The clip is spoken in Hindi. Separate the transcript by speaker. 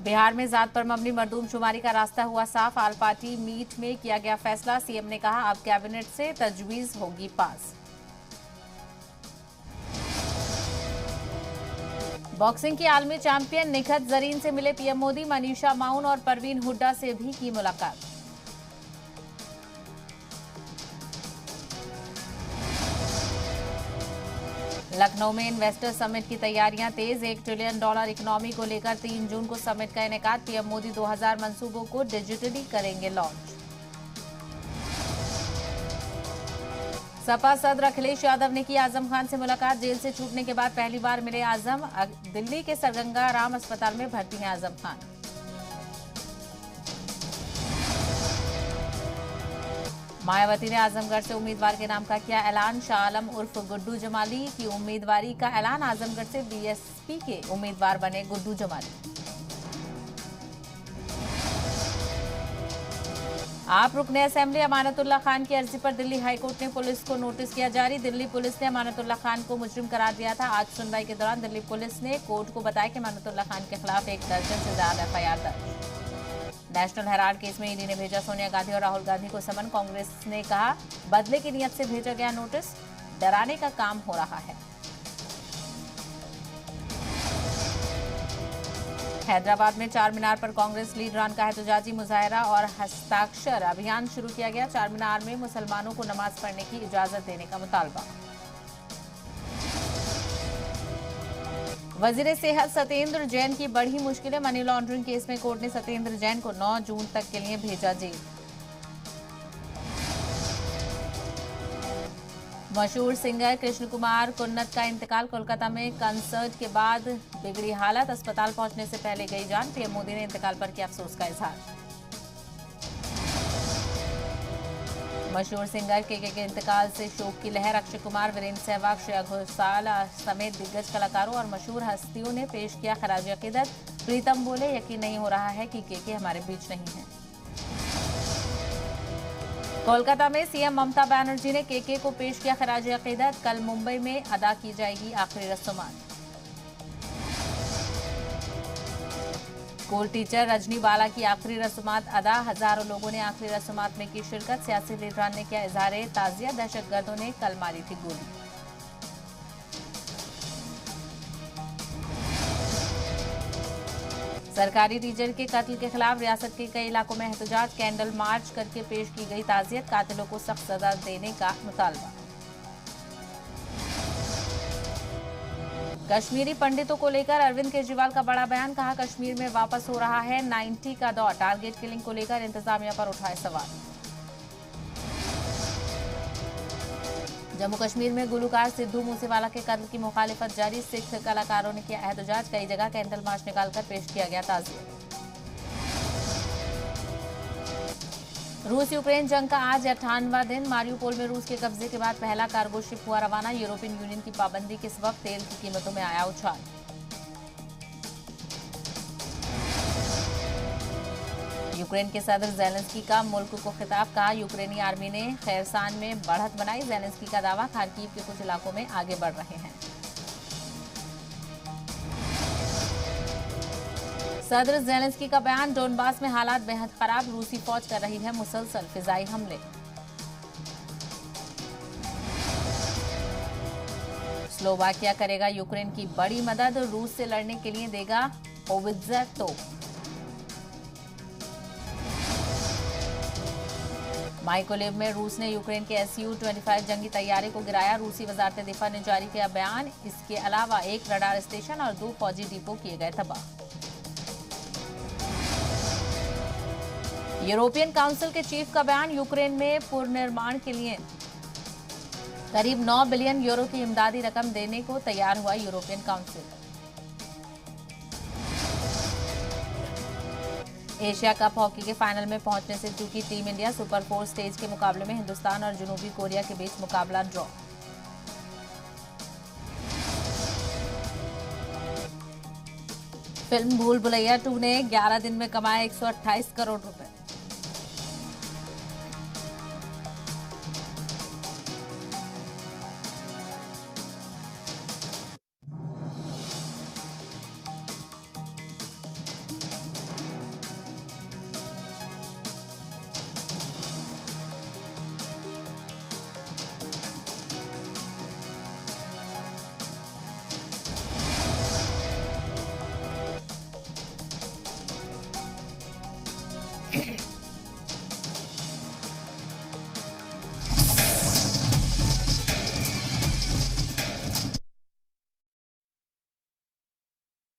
Speaker 1: बिहार में जात पर मबनी मरदूमशुमारी का रास्ता हुआ साफ। आल पार्टी मीट में किया गया फैसला। सीएम ने कहा अब कैबिनेट से तजवीज होगी पास। बॉक्सिंग की आलमी चैंपियन निखत जरीन से मिले पीएम मोदी। मनीषा माउन और परवीन हुड्डा से भी की मुलाकात। लखनऊ में इन्वेस्टर समिट की तैयारियां तेज। $1 ट्रिलियन इकोनॉमी को लेकर 3 जून को समिट का इनेकाद। पीएम मोदी 2000 मंसूबों को डिजिटली करेंगे लॉन्च। सपा सदर अखिलेश यादव ने की आजम खान से मुलाकात। जेल से छूटने के बाद पहली बार मिले आजम। दिल्ली के सरगंगा राम अस्पताल में भर्ती हैं आजम खान। मायावती ने आजमगढ़ से उम्मीदवार के नाम का किया ऐलान। शाह आलम उर्फ गुड्डू जमाली की उम्मीदवारी का ऐलान। आजमगढ़ से बीएसपी के उम्मीदवार बने गुड्डू जमाली। आप रुकने असेंबली अमानतुल्लाह खान की अर्जी पर दिल्ली हाईकोर्ट ने पुलिस को नोटिस किया जारी। दिल्ली पुलिस ने अमानतुल्लाह खान को मुजरिम करार दिया था। आज सुनवाई के दौरान दिल्ली पुलिस ने कोर्ट को बताया कि अमानतुल्लाह खान के खिलाफ 1 दर्जन से ज्यादा एफआईआर दर्ज। नेशनल हेराल्ड केस में ईडी ने भेजा सोनिया गांधी और राहुल गांधी को समन। कांग्रेस ने कहा बदले की नियत से भेजा गया नोटिस, डराने का काम हो रहा है। हैदराबाद में चार मीनार पर कांग्रेस लीडरान का एहतजाजी मुजाहरा और हस्ताक्षर अभियान शुरू किया गया। चार मीनार में मुसलमानों को नमाज पढ़ने की इजाजत देने का मुतालबा। वजीर सेहत सत्येंद्र जैन की बढ़ी मुश्किलें। मनी लॉन्ड्रिंग केस में कोर्ट ने सत्येंद्र जैन को 9 जून तक के लिए भेजा जेल। मशहूर सिंगर कृष्ण कुमार कुन्नत का इंतकाल। कोलकाता में कंसर्ट के बाद बिगड़ी हालत। अस्पताल पहुंचने से पहले गई जान। पीएम मोदी ने इंतकाल पर किया अफसोस का इजहार। मशहूर सिंगर के इंतकाल से शोक की लहर। अक्षय कुमार, वीरेंद्र सहवाग, श्रेया घोषाल समेत दिग्गज कलाकारों और मशहूर हस्तियों ने पेश किया खराज अकीदत। प्रीतम बोले यकीन नहीं हो रहा है कि के हमारे बीच नहीं है। कोलकाता में सीएम ममता बनर्जी ने के को पेश किया खराज अकीदत। कल मुंबई में अदा की जाएगी आखिरी रस्मात। स्कूल टीचर रजनी बाला की आखिरी रस्मात अदा। हजारों लोगों ने आखिरी रस्मात में की शिरकत। सियासी लीडरान ने किया इजहार ताजिया। दहशतगर्दों ने कल मारी थी गोली। सरकारी टीचर के कत्ल के खिलाफ रियासत के कई इलाकों में एहतजाज। कैंडल मार्च करके पेश की गई ताजियत। कातिलों को सख्त सजा देने का मुतालबा। कश्मीरी पंडितों को लेकर अरविंद केजरीवाल का बड़ा बयान। कहा कश्मीर में वापस हो रहा है 90 का दौर। टारगेट किलिंग को लेकर इंतजामिया पर उठाए सवाल। जम्मू कश्मीर में गुलूकार सिद्धू मूसेवाला के कत्ल की मुखालिफत जारी। सिख कलाकारों ने किया एहतजाज। कई जगह कैंडल मार्च निकालकर पेश किया गया ताजिया। रूस यूक्रेन जंग का आज 58वां दिन। मारियुपोल में रूस के कब्जे के बाद पहला कार्गो शिप हुआ रवाना। यूरोपियन यूनियन की पाबंदी के सबब तेल की कीमतों में आया उछाल। यूक्रेन के सदर ज़ेलेंस्की का मुल्क को खिताब। कहा यूक्रेनी आर्मी ने खैरसान में बढ़त बनाई। ज़ेलेंस्की का दावा खार्किव के कुछ इलाकों में आगे बढ़ रहे हैं। सदर ज़ेलेंस्की का बयान। डोनबास में हालात बेहद खराब। रूसी फौज कर रही है मुसलसल फिजाई हमले। स्लोवाकिया करेगा यूक्रेन की बड़ी मदद। रूस से लड़ने के लिए देगा होवित्ज़र तोप। माइकोलेव में रूस ने यूक्रेन के Su-25 जंगी तैयारे को गिराया। रूसी वजारत दिफा ने जारी किया बयान। इसके अलावा 1 रडार स्टेशन और 2 फौजी डिपो किए गए तबाह। यूरोपियन काउंसिल के चीफ का बयान। यूक्रेन में पुनर्निर्माण के लिए करीब 9 बिलियन यूरो की इमदादी रकम देने को तैयार हुआ European council. Asia cup hockey के फाइनल में पहुंचने से चूकी टीम इंडिया। सुपर 4 स्टेज के मुकाबले में हिंदुस्तान और जनूबी कोरिया के बीच मुकाबला ड्रॉ। फिल्म भूल भुलैया 2 ने 11 दिन में कमाए 128 करोड़ रुपए।